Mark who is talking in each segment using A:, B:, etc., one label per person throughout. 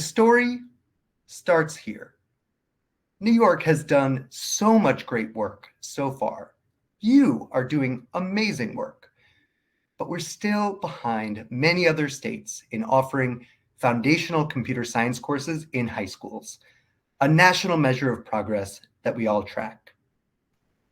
A: story starts here. New York has done so much great work so far. You are doing amazing work, but we're still behind many other states in offering foundational computer science courses in high schools, a national measure of progress that we all track.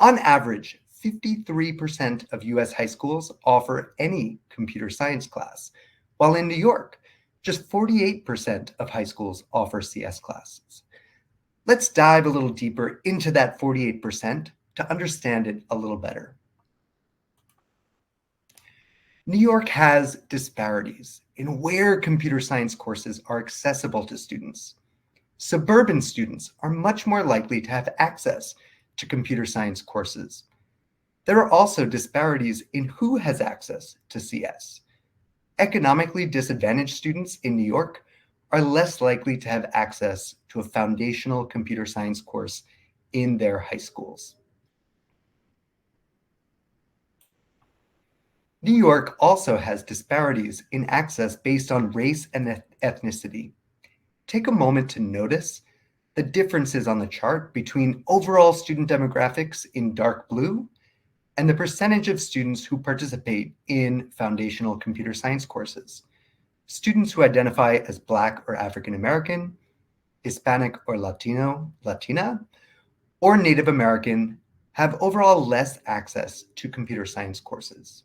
A: On average, 53% of US high schools offer any computer science class, while in New York, just 48% of high schools offer CS classes. Let's dive a little deeper into that 48% to understand it a little better. New York has disparities in where computer science courses are accessible to students. Suburban students are much more likely to have access to computer science courses. There are also disparities in who has access to CS. Economically disadvantaged students in New York are less likely to have access to a foundational computer science course in their high schools. New York also has disparities in access based on race and ethnicity. Take a moment to notice the differences on the chart between overall student demographics in dark blue and the percentage of students who participate in foundational computer science courses. Students who identify as Black or African American, Hispanic or Latina, or Native American have overall less access to computer science courses.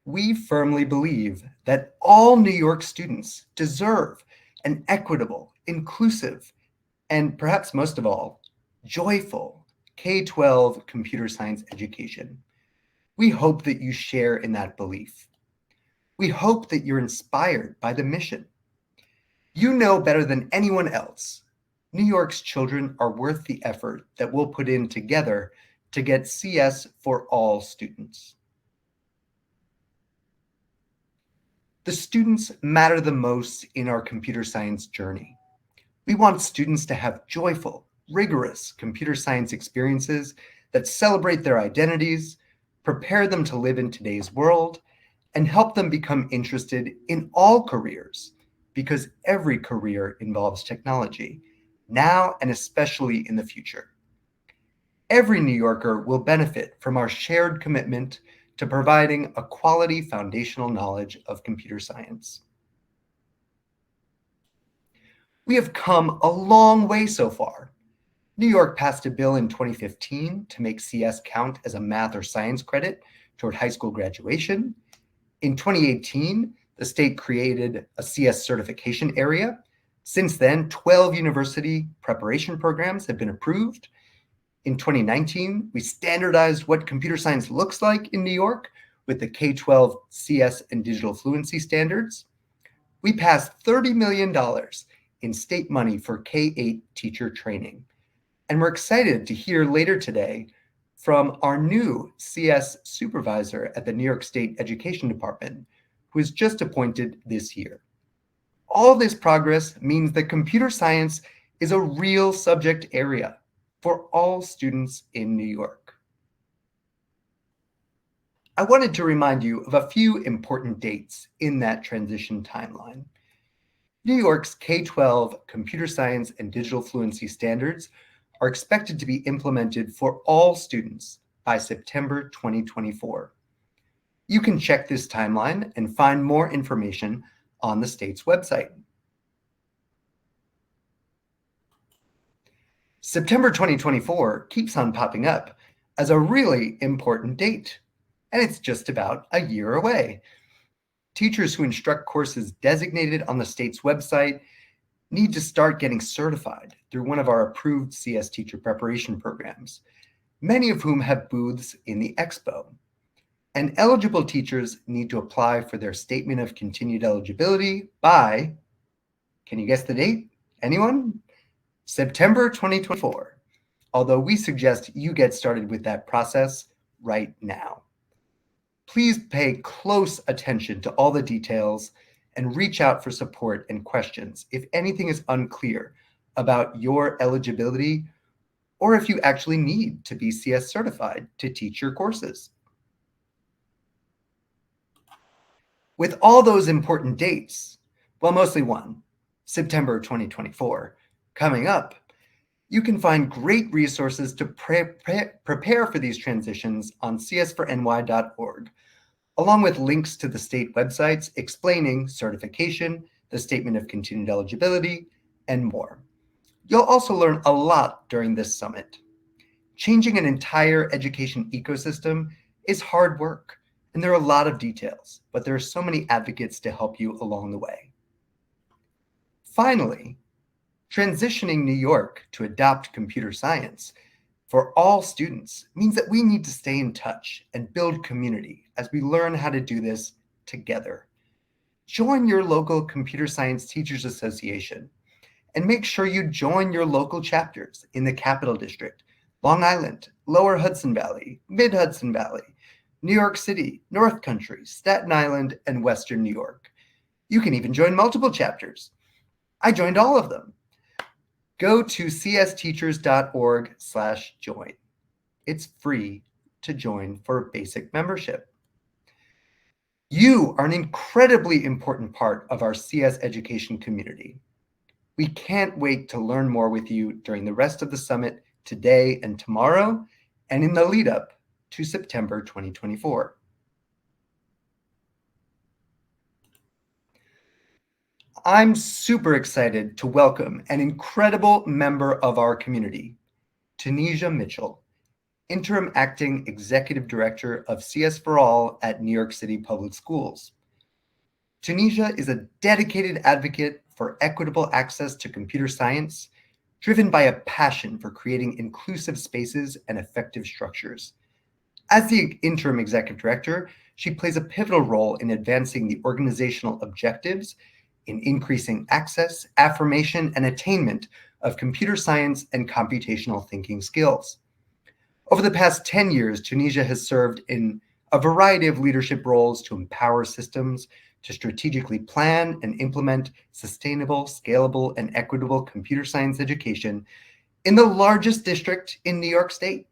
A: We firmly believe that all New York students deserve an equitable, inclusive, and perhaps most of all, joyful K-12 computer science education. We hope that you share in that belief. We hope that you're inspired by the mission. You know better than anyone else, New York's children are worth the effort that we'll put in together to get CS for all students. The students matter the most in our computer science journey. We want students to have joyful, rigorous computer science experiences that celebrate their identities, prepare them to live in today's world, and help them become interested in all careers, because every career involves technology, now and especially in the future. Every New Yorker will benefit from our shared commitment to providing a quality foundational knowledge of computer science. We have come a long way so far. New York passed a bill in 2015 to make CS count as a math or science credit toward high school graduation. In 2018, the state created a CS certification area. Since then, 12 university preparation programs have been approved. In 2019, we standardized what computer science looks like in New York with the K-12 CS and digital fluency standards. We passed $30 million in state money for K-8 teacher training. And we're excited to hear later today from our new CS supervisor at the New York State Education Department, who was just appointed this year. All this progress means that computer science is a real subject area for all students in New York. I wanted to remind you of a few important dates in that transition timeline. New York's K-12 computer science and digital fluency standards are expected to be implemented for all students by September 2024. You can check this timeline and find more information on the state's website. September 2024 keeps on popping up as a really important date, and it's just about a year away. Teachers who instruct courses designated on the state's website need to start getting certified through one of our approved CS teacher preparation programs, many of whom have booths in the expo. And eligible teachers need to apply for their statement of continued eligibility by, can you guess the date? Anyone? September 2024, although we suggest you get started with that process right now. Please pay close attention to all the details and reach out for support and questions if anything is unclear about your eligibility or if you actually need to be CS certified to teach your courses. With all those important dates, well, mostly one, September 2024, coming up, you can find great resources to prepare for these transitions on CSforNY.org, along with links to the state websites explaining certification, the statement of continued eligibility, and more. You'll also learn a lot during this summit. Changing an entire education ecosystem is hard work, and there are a lot of details, but there are so many advocates to help you along the way. Finally, transitioning New York to adopt computer science for all students means that we need to stay in touch and build community as we learn how to do this together. Join your local Computer Science Teachers Association and make sure you join your local chapters in the Capital District, Long Island, Lower Hudson Valley, Mid Hudson Valley, New York City, North Country, Staten Island, and Western New York. You can even join multiple chapters. I joined all of them. Go to csteachers.org/join. It's free to join for a basic membership. You are an incredibly important part of our CS education community. We can't wait to learn more with you during the rest of the summit today and tomorrow, and in the lead up to September 2024. I'm super excited to welcome an incredible member of our community, Tunisia Mitchell, Interim Acting Executive Director of CS for All at New York City Public Schools. Tunisia is a dedicated advocate for equitable access to computer science, driven by a passion for creating inclusive spaces and effective structures. As the Interim Executive Director, she plays a pivotal role in advancing the organizational objectives in increasing access, affirmation, and attainment of computer science and computational thinking skills. Over the past 10 years, Tunisia has served in a variety of leadership roles to empower systems to strategically plan and implement sustainable, scalable, and equitable computer science education in the largest district in New York State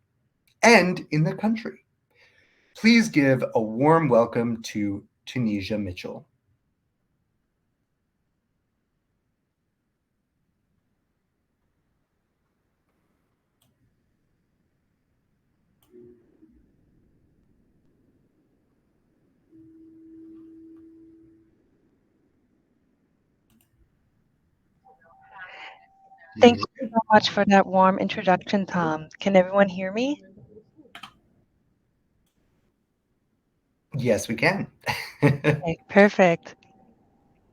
A: and in the country. Please give a warm welcome to Tunisia Mitchell.
B: Thank you so much for that warm introduction, Tom. Can everyone hear me?
A: Yes, we can.
B: Okay, perfect.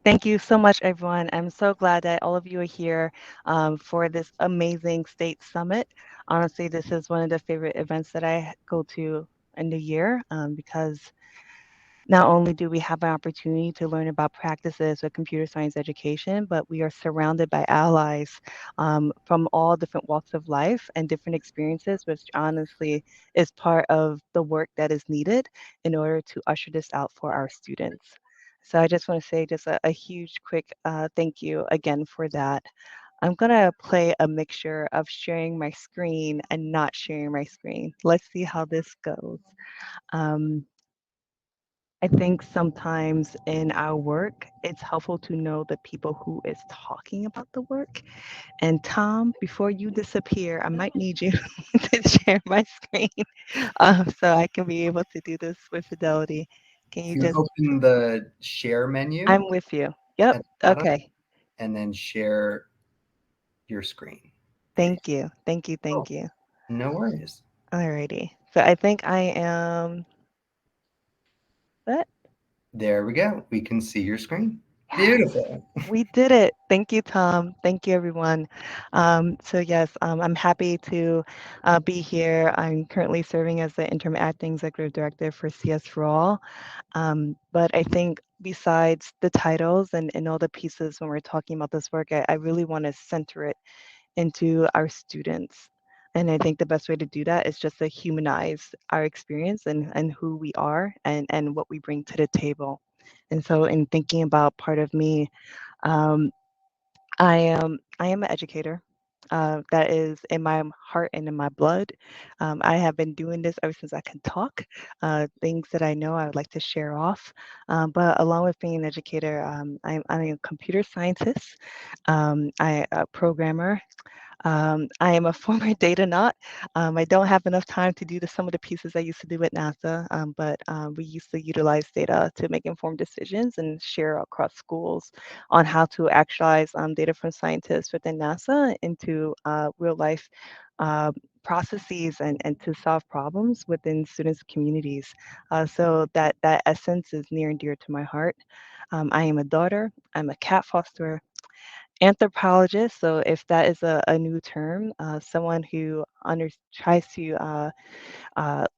B: Thank you so much, everyone. I'm so glad that all of you are here for this amazing state summit. Honestly, this is one of the favorite events that I go to in the year because not only do we have an opportunity to learn about practices with computer science education, but we are surrounded by allies from all different walks of life and different experiences, which honestly is part of the work that is needed in order to usher this out for our students. So I just want to say just a huge quick thank you again for that. I'm going to play a mixture of sharing my screen and not sharing my screen. Let's see how this goes. Um, I think sometimes in our work, it's helpful to know the people who is talking about the work. And Tom, before you disappear, I might need you to share my screen so I can be able to do this with fidelity. Can you
A: You
B: just,
A: open the share menu
B: I'm with you. Yep.
A: at the bottom
B: Okay.
A: and then share your screen.
B: Thank you. Thank you.
A: Oh,
B: Thank you.
A: no worries.
B: Alrighty. So I think I am, what?
A: There we go. We can see your screen.
B: Yes.
A: Beautiful.
B: We did it. Thank you, Tom. Thank you, everyone. So yes, I'm happy to be here. I'm currently serving as the interim acting executive director for CS for All. But I think besides the titles and all the pieces when we're talking about this work, I really want to center it into our students. And I think the best way to do that is just to humanize our experience and who we are and what we bring to the table. And so in thinking about part of me, um, I am an educator. that is in my heart and in my blood. I have been doing this ever since I can talk. Things that I know I would like to share off. But along with being an educator, I'm a computer scientist. I a programmer. I am a former data nut. I don't have enough time to do some of the pieces I used to do at NASA, but we used to utilize data to make informed decisions and share across schools on how to actualize data from scientists within NASA into real life uh, processes and to solve problems within students' communities. So that essence is near and dear to my heart. I am a daughter. I'm a cat fosterer, anthropologist. So if that is a new term, someone who tries to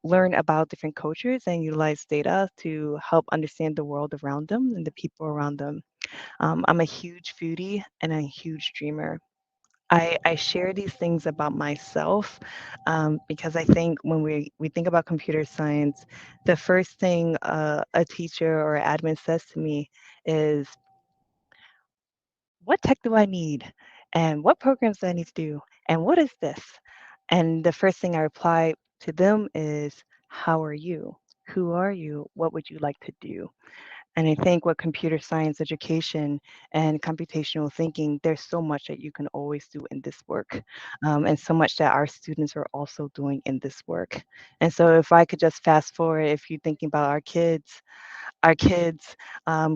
B: learn about different cultures and utilize data to help understand the world around them and the people around them. I'm a huge foodie and a huge dreamer. I share these things about myself because I think when we think about computer science, the first thing a teacher or admin says to me is, what tech do I need? And what programs do I need to do? And what is this? And the first thing I reply to them is, how are you? Who are you? What would you like to do? And I think with computer science education and computational thinking, there's so much that you can always do in this work, and so much that our students are also doing in this work. And so, if I could just fast forward, if you're thinking about our kids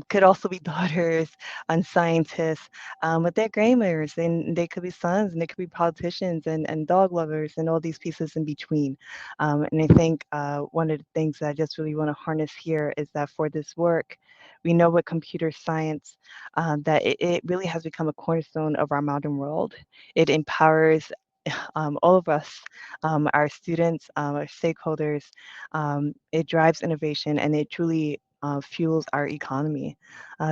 B: could also be daughters and scientists, but they're gamers and they could be sons and they could be politicians and dog lovers and all these pieces in between. And I think one of the things that I just really want to harness here is that for this work, we know with computer science that it really has become a cornerstone of our modern world. It empowers all of us, our students, our stakeholders. It drives innovation and it truly fuels our economy.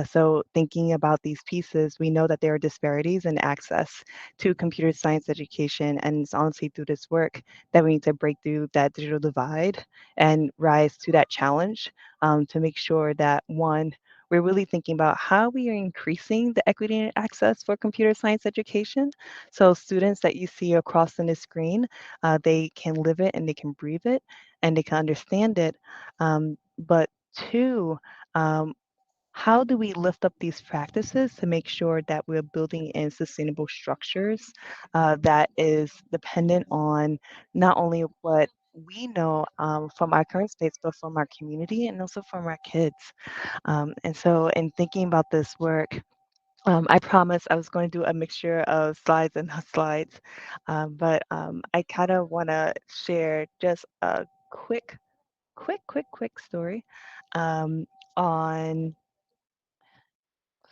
B: So, thinking about these pieces, we know that there are disparities in access to computer science education, and it's honestly through this work that we need to break through that digital divide and rise to that challenge to make sure that one, we're really thinking about how we are increasing the equity and access for computer science education. So students that you see across on the screen, they can live it and they can breathe it and they can understand it. But two, um, how do we lift up these practices to make sure that we're building in sustainable structures that is dependent on not only what we know from our current space, but from our community and also from our kids. And so, in thinking about this work, I promised I was going to do a mixture of slides and not slides, but I kind of want to share just a quick story um, on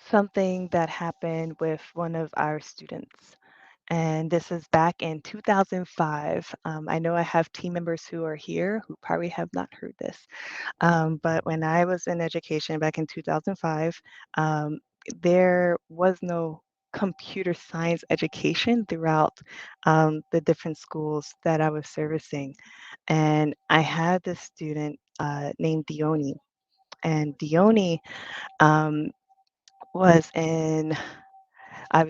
B: something that happened with one of our students. And this is back in 2005. I know I have team members who are here who probably have not heard this. But when I was in education back in 2005, um, there was no computer science education throughout the different schools that I was servicing. And I had this student named Dione. And Dione um, was in,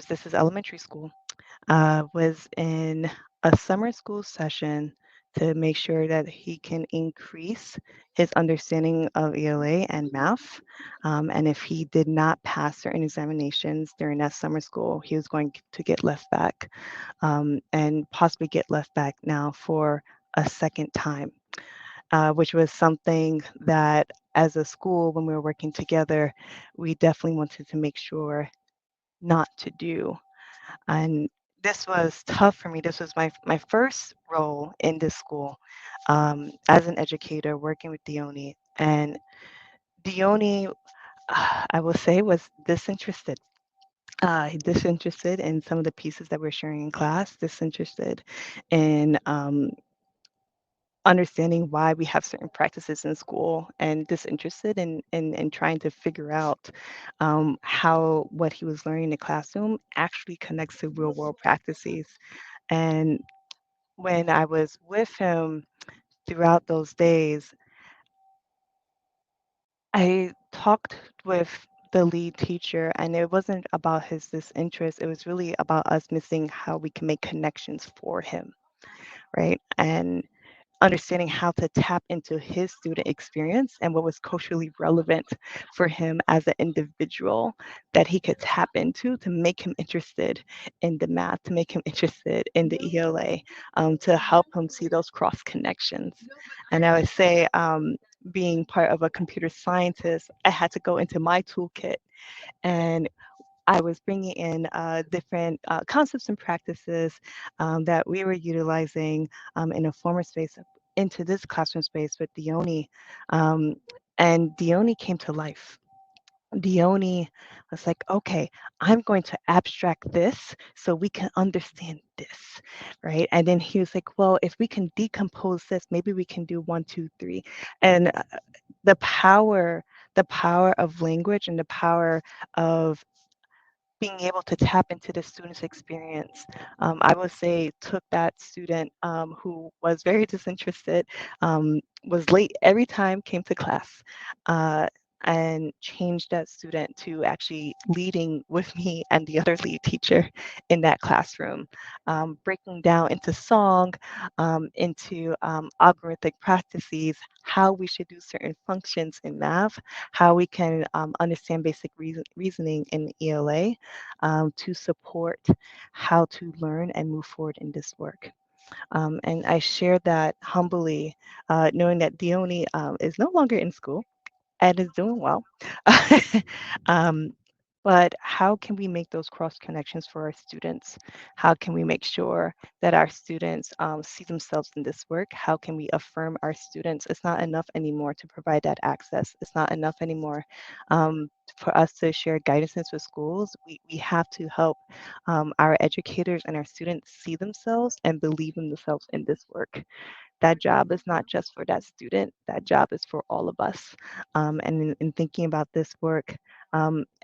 B: this is elementary school, was in a summer school session to make sure that he can increase his understanding of ELA and math. And if he did not pass certain examinations during that summer school, he was going to get left back and possibly get left back now for a second time, which was something that as a school, when we were working together, we definitely wanted to make sure not to do. And this was tough for me. This was my first role in this school as an educator working with Dione. And Dione, I will say, was disinterested. Disinterested in some of the pieces that we're sharing in class, disinterested in understanding why we have certain practices in school, and disinterested in trying to figure out how what he was learning in the classroom actually connects to real world practices. And when I was with him throughout those days, I talked with the lead teacher, and it wasn't about his disinterest. It was really about us missing how we can make connections for him, right? And understanding how to tap into his student experience and what was culturally relevant for him as an individual that he could tap into to make him interested in the math, to make him interested in the ELA, to help him see those cross connections. And I would say, being part of a computer scientist, I had to go into my toolkit and I was bringing in different concepts and practices that we were utilizing in a former space into this classroom space with Dione. Um, and Dione came to life. Dione was like, okay, I'm going to abstract this so we can understand this, right? And then he was like, well, if we can decompose this, maybe we can do one, two, three. And the power, the power of language and the power of being able to tap into the student's experience. I would say took that student who was very disinterested, was late every time, came to class, uh, and changed that student to actually leading with me and the other lead teacher in that classroom, breaking down into song, into algorithmic practices, how we should do certain functions in math, how we can understand basic reasoning in ELA, to support how to learn and move forward in this work. And I share that humbly, knowing that Dione is no longer in school and is doing well. um, but how can we make those cross connections for our students? How can we make sure that our students see themselves in this work? How can we affirm our students? It's not enough anymore to provide that access. It's not enough anymore for us to share guidances with schools. We have to help our educators and our students see themselves and believe in themselves in this work. That job is not just for that student, that job is for all of us. And in thinking about this work,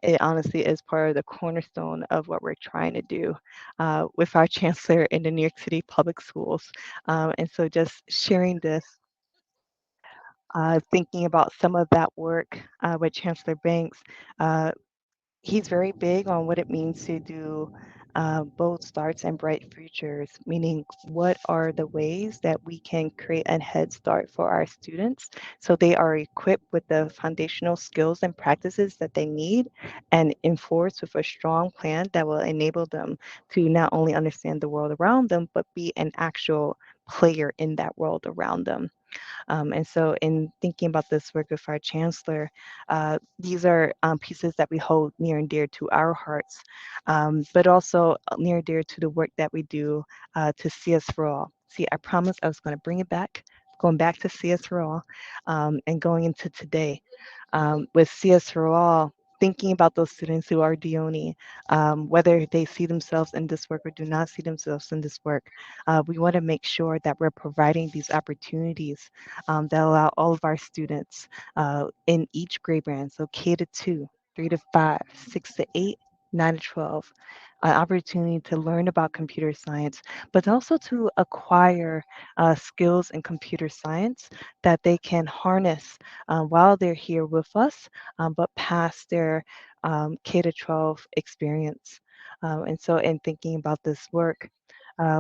B: it honestly is part of the cornerstone of what we're trying to do with our chancellor in the New York City Public Schools. And so just sharing this, thinking about some of that work with Chancellor Banks, uh, he's very big on what it means to do bold starts and bright futures, meaning what are the ways that we can create a head start for our students so they are equipped with the foundational skills and practices that they need and enforced with a strong plan that will enable them to not only understand the world around them, but be an actual player in that world around them. And so, in thinking about this work with our chancellor, these are pieces that we hold near and dear to our hearts, but also near and dear to the work that we do to CS for All. See, I promised I was going to bring it back, going back to CS for All, and going into today with CS for All. Thinking about those students who are Dione, whether they see themselves in this work or do not see themselves in this work, we want to make sure that we're providing these opportunities that allow all of our students in each grade band, so K to 2, 3 to 5, 6 to 8, 9 to 12, an opportunity to learn about computer science, but also to acquire skills in computer science that they can harness while they're here with us, but past their K to 12 experience. And so, in thinking about this work,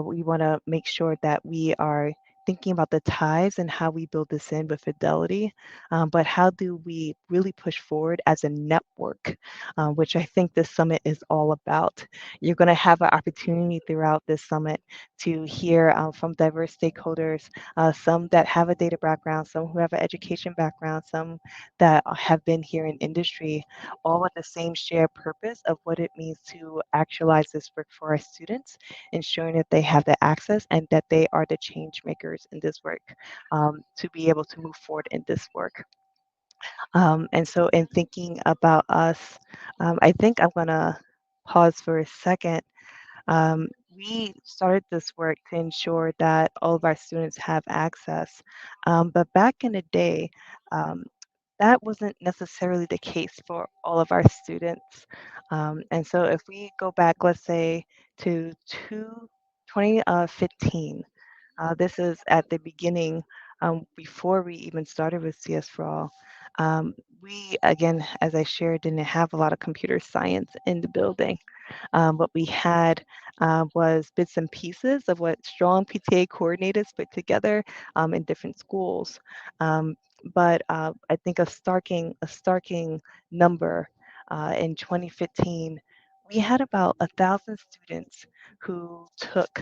B: we want to make sure that we are thinking about the ties and how we build this in with fidelity, but how do we really push forward as a network, which I think this summit is all about. You're going to have an opportunity throughout this summit to hear from diverse stakeholders, some that have a data background, some who have an education background, some that have been here in industry, all with the same shared purpose of what it means to actualize this work for our students, ensuring that they have the access and that they are the change makers in this work to be able to move forward in this work. And so, in thinking about us, I think I'm going to pause for a second. We started this work to ensure that all of our students have access. But back in the day, um, that wasn't necessarily the case for all of our students. And so if we go back, let's say, to 2015, this is at the beginning before we even started with CS for All, we, again, as I shared, didn't have a lot of computer science in the building. What we had was bits and pieces of what strong PTA coordinators put together in different schools. Um, but I think a starking number in 2015, we had about 1,000 students who took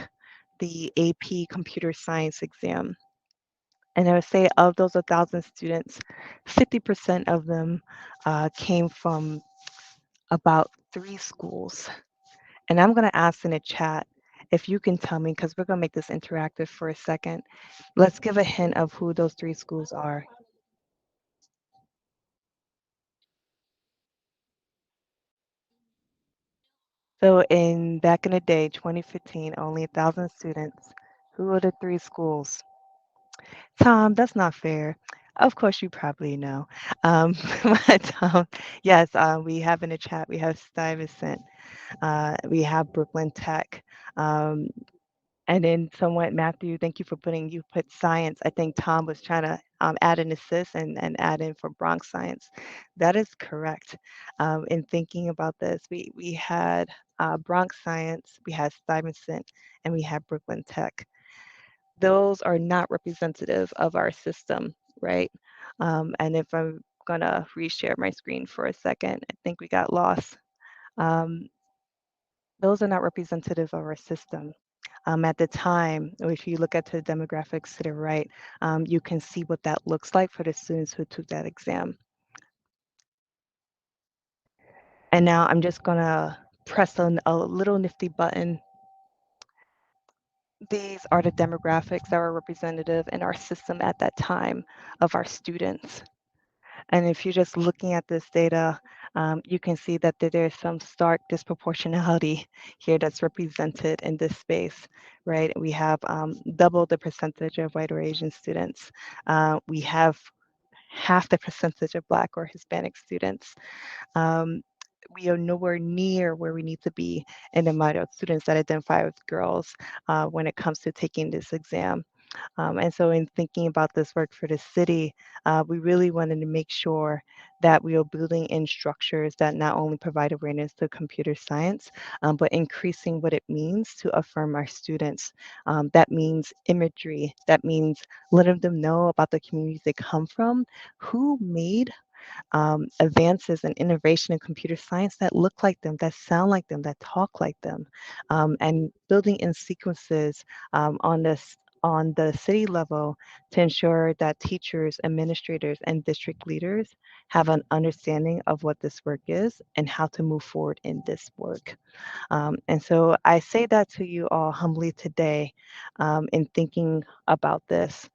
B: the AP Computer Science exam. And I would say of those 1,000 students, 50% of them came from about 3 schools. And I'm going to ask in the chat if you can tell me, because we're going to make this interactive for a second. Let's give a hint of who those 3 schools are. So in back in the day, 2015, only 1,000 students. Who are the 3 schools? Tom, that's not fair. Of course, you probably know. Um, but yes, we have in the chat, we have Stuyvesant, we have Brooklyn Tech. Um, And then somewhat, Matthew, thank you for you put science. I think Tom was trying to add an assist and add in for Bronx science. That is correct. In thinking about this, we had Bronx science, we had Stuyvesant, and we had Brooklyn Tech. Those are not representative of our system, right? And if I'm gonna reshare my screen for a second, I think we got lost. Um, those are not representative of our system. At the time, or if you look at the demographics to the right, you can see what that looks like for the students who took that exam. And now I'm just gonna press on a little nifty button. These are the demographics that were representative in our system at that time of our students. And if you're just looking at this data, you can see that there's some stark disproportionality here that's represented in this space, right? We have double the percentage of white or Asian students. We have half the percentage of Black or Hispanic students. Um, we are nowhere near where we need to be in the amount of students that identify with girls when it comes to taking this exam. And so, in thinking about this work for the city, we really wanted to make sure that we are building in structures that not only provide awareness to computer science, but increasing what it means to affirm our students. That means imagery, that means letting them know about the communities they come from, who made advances and innovation in computer science that look like them, that sound like them, that talk like them, and building in sequences on the city level to ensure that teachers, administrators, and district leaders have an understanding of what this work is and how to move forward in this work. And so I say that to you all humbly today in thinking about this,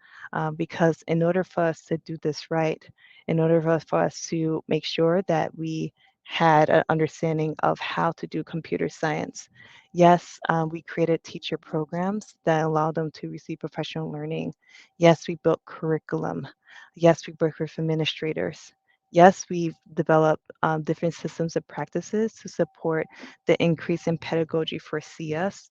B: because in order for us to do this right, in order for us to make sure that we had an understanding of how to do computer science. Yes, we created teacher programs that allow them to receive professional learning. Yes, we built curriculum. Yes, we work with administrators. Yes, we've developed different systems of practices to support the increase in pedagogy for CS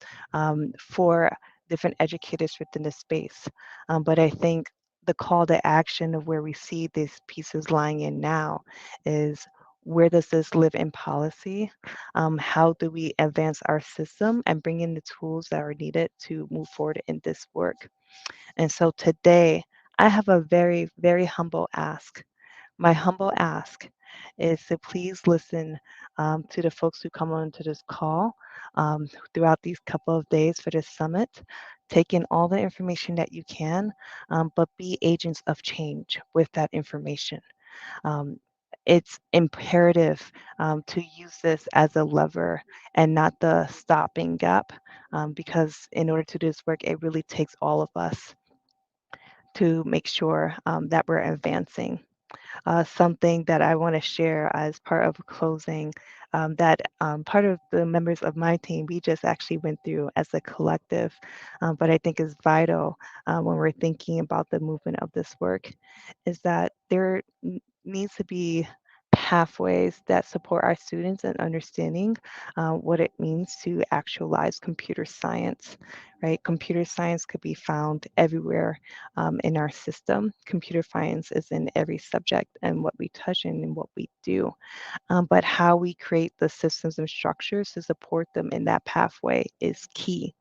B: for different educators within the space. But I think the call to action of where we see these pieces lying in now is where does this live in policy? How do we advance our system and bring in the tools that are needed to move forward in this work? And so today, I have a very, very humble ask. My humble ask is to please listen to the folks who come onto this call throughout these couple of days for this summit. Take in all the information that you can, but be agents of change with that information. Um, it's imperative to use this as a lever and not the stopping gap, because in order to do this work, it really takes all of us to make sure that we're advancing. Something that I want to share as part of closing that part of the members of my team, we just actually went through as a collective, but I think is vital when we're thinking about the movement of this work, is that there needs to be pathways that support our students in understanding what it means to actualize computer science, right? Computer science could be found everywhere in our system. Computer science is in every subject and what we touch and what we do. But how we create the systems and structures to support them in that pathway is key.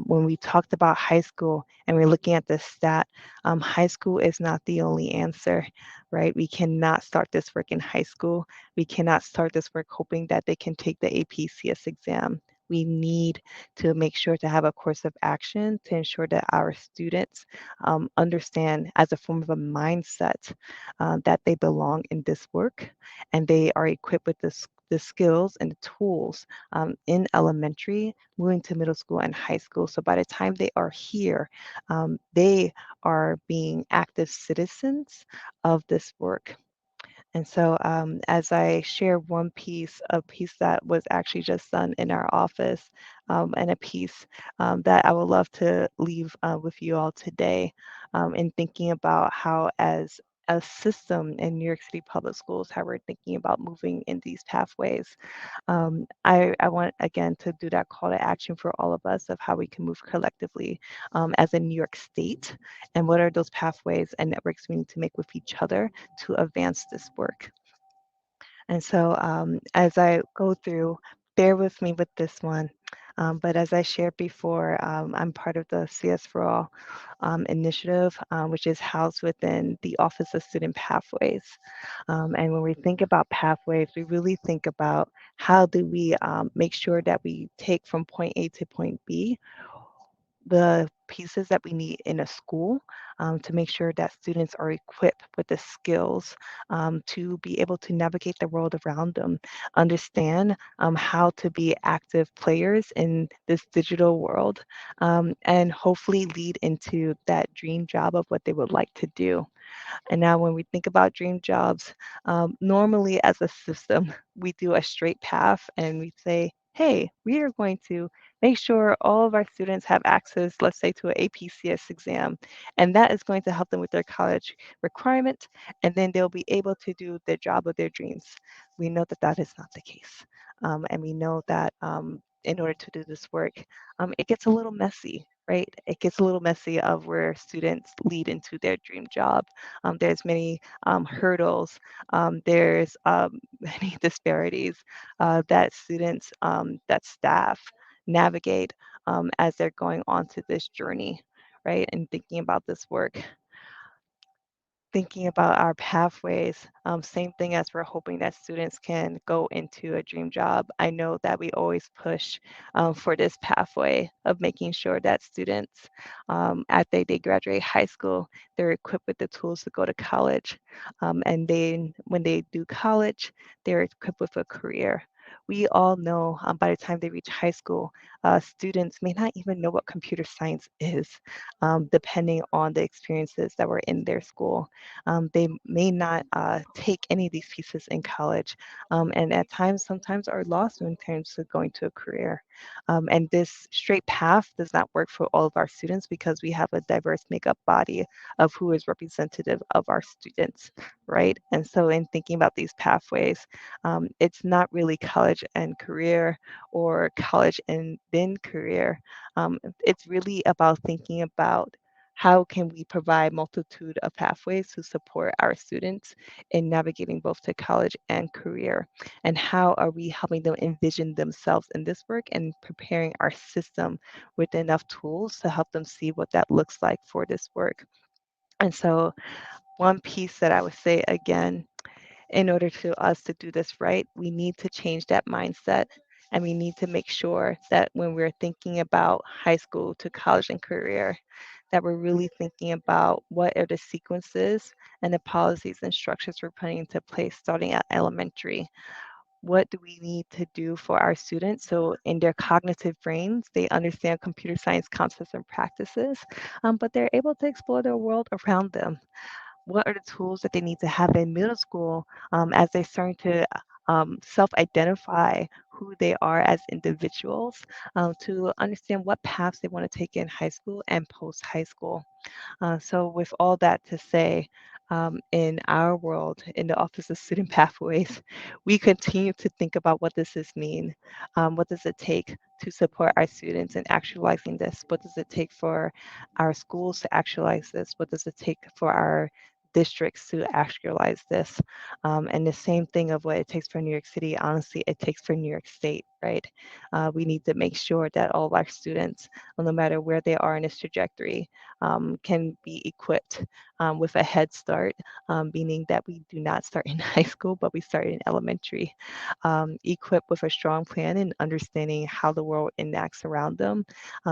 B: When we talked about high school and we're looking at the stat, high school is not the only answer, right? We cannot start this work in high school. We cannot start this work hoping that they can take the APCS exam. We need to make sure to have a course of action to ensure that our students understand as a form of a mindset that they belong in this work and they are equipped with the skills and the tools in elementary, moving to middle school and high school. So by the time they are here, they are being active citizens of this work. And so, as I share one piece, a piece that was actually just done in our office, and a piece that I would love to leave with you all today, in thinking about how, as a system in New York City Public Schools, how we're thinking about moving in these pathways. I want again to do that call to action for all of us of how we can move collectively as a New York State, and what are those pathways and networks we need to make with each other to advance this work. And so as I go through, bear with me with this one. But as I shared before, I'm part of the CS4All initiative, which is housed within the Office of Student Pathways. And when we think about pathways, we really think about how do we make sure that we take from point A to point B the pieces that we need in a school to make sure that students are equipped with the skills to be able to navigate the world around them, understand how to be active players in this digital world, and hopefully lead into that dream job of what they would like to do. And now, when we think about dream jobs, normally as a system, we do a straight path and we say, hey, we are going to make sure all of our students have access, let's say, to an APCS exam. And that is going to help them with their college requirement. And then they'll be able to do the job of their dreams. We know that that is not the case. And we know that in order to do this work, it gets a little messy. Right? It gets a little messy of where students lead into their dream job. There's many hurdles. There's many disparities that students, that staff navigate as they're going on to this journey, right? And thinking about this work. Thinking about our pathways, same thing as we're hoping that students can go into a dream job. I know that we always push for this pathway of making sure that students, after they graduate high school, they're equipped with the tools to go to college. And then when they do college, they're equipped with a career. We all know by the time they reach high school, students may not even know what computer science is, depending on the experiences that were in their school. They may not take any of these pieces in college, and at times, sometimes are lost in terms of going to a career. And this straight path does not work for all of our students because we have a diverse makeup body of who is representative of our students, right? And so, in thinking about these pathways, it's not really college and career or college and then career. It's really about thinking about how can we provide multitude of pathways to support our students in navigating both to college and career, and how are we helping them envision themselves in this work and preparing our system with enough tools to help them see what that looks like for this work. And so one piece that I would say again, in order to us to do this right, we need to change that mindset. And we need to make sure that when we're thinking about high school to college and career, that we're really thinking about what are the sequences and the policies and structures we're putting into place starting at elementary. What do we need to do for our students so in their cognitive brains they understand computer science concepts and practices, but they're able to explore the world around them? What are the tools that they need to have in middle school as they're starting to self-identify who they are as individuals, to understand what paths they want to take in high school and post high school. So, with all that to say, in our world, in the Office of Student Pathways, we continue to think about what does this mean? What does it take to support our students in actualizing this? What does it take for our schools to actualize this? What does it take for our districts to actualize this? And the same thing of what it takes for New York City, honestly, it takes for New York State, right? We need to make sure that all of our students, no matter where they are in this trajectory, can be equipped with a head start, meaning that we do not start in high school, but we start in elementary, equipped with a strong plan and understanding how the world enacts around them,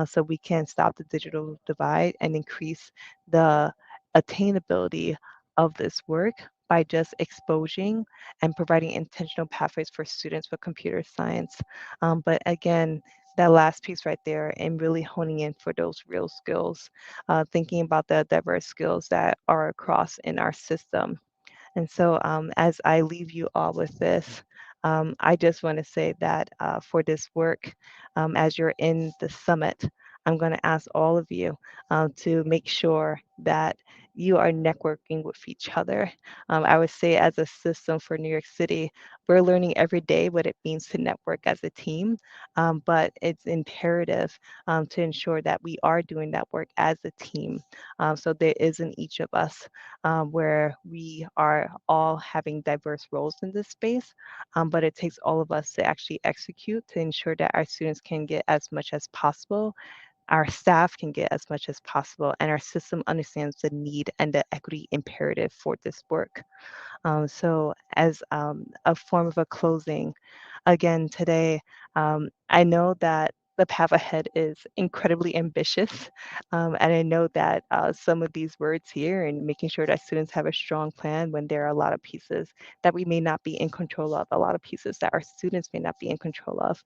B: so we can stop the digital divide and increase the attainability of this work by just exposing and providing intentional pathways for students with computer science. But again, that last piece right there and really honing in for those real skills, thinking about the diverse skills that are across in our system. And so, as I leave you all with this, I just want to say that for this work, as you're in the summit, I'm going to ask all of you to make sure that you are networking with each other. I would say, as a system for New York City, we're learning every day what it means to network as a team, but it's imperative to ensure that we are doing that work as a team. So there is in each of us where we are all having diverse roles in this space, but it takes all of us to actually execute to ensure that our students can get as much as possible, our staff can get as much as possible, and our system understands the need and the equity imperative for this work. So, as a form of a closing, again today, I know that the path ahead is incredibly ambitious. And I know that some of these words here and making sure that students have a strong plan when there are a lot of pieces that we may not be in control of, a lot of pieces that our students may not be in control of.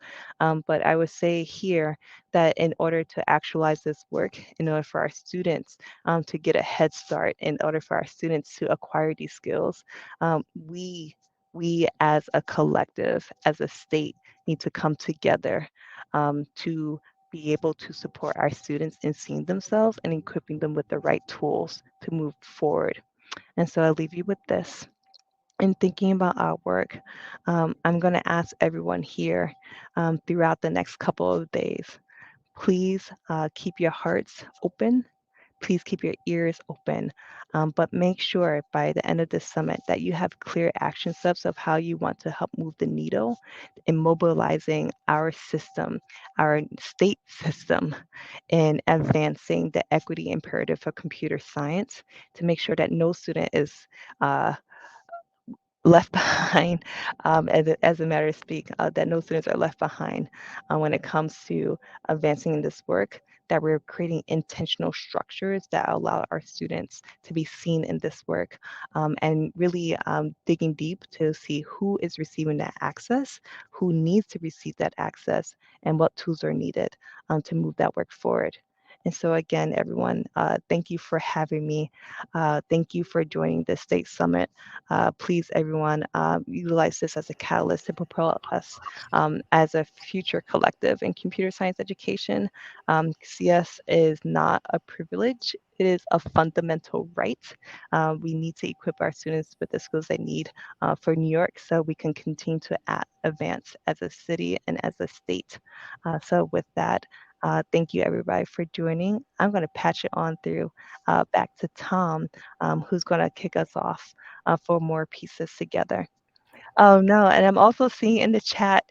B: But I would say here that in order to actualize this work, in order for our students to get a head start, in order for our students to acquire these skills, um, we we as a collective, as a state, need to come together to be able to support our students in seeing themselves and equipping them with the right tools to move forward. And so I'll leave you with this. In thinking about our work, I'm going to ask everyone here throughout the next couple of days, please keep your hearts open. Please keep your ears open, but make sure by the end of this summit that you have clear action steps of how you want to help move the needle in mobilizing our system, our state system, in advancing the equity imperative for computer science to make sure that no student is uh, left behind, as a matter of speak, that no students are left behind when it comes to advancing in this work, that we're creating intentional structures that allow our students to be seen in this work, and really digging deep to see who is receiving that access, who needs to receive that access, and what tools are needed to move that work forward. And so again, everyone, thank you for having me. Thank you for joining the State Summit. Please, everyone, utilize this as a catalyst to propel us as a future collective in computer science education. CS is not a privilege. It is a fundamental right. We need to equip our students with the skills they need for New York so we can continue to advance as a city and as a state. So with that, thank you everybody for joining. I'm going to patch it on through back to Tom, who's going to kick us off for more pieces together. Oh no, and I'm also seeing in the chat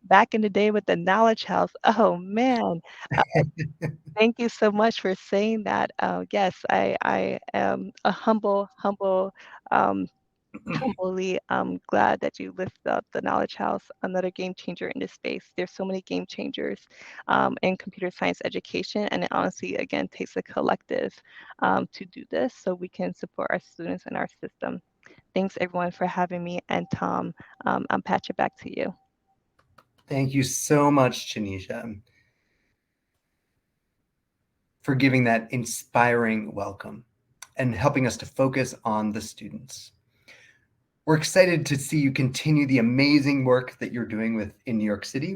B: back in the day with the Knowledge House. Oh man, uh, thank you so much for saying that. Yes, I am a humble um, humbly glad that you lift up the Knowledge House, another game changer in this space. There's so many game changers in computer science education, and it honestly, again, takes a collective to do this so we can support our students and our system. Thanks everyone for having me, and Tom, I'll patch it back to you.
A: Thank you so much, Tunisia, for giving that inspiring welcome and helping us to focus on the students. We're excited to see you continue the amazing work that you're doing in New York City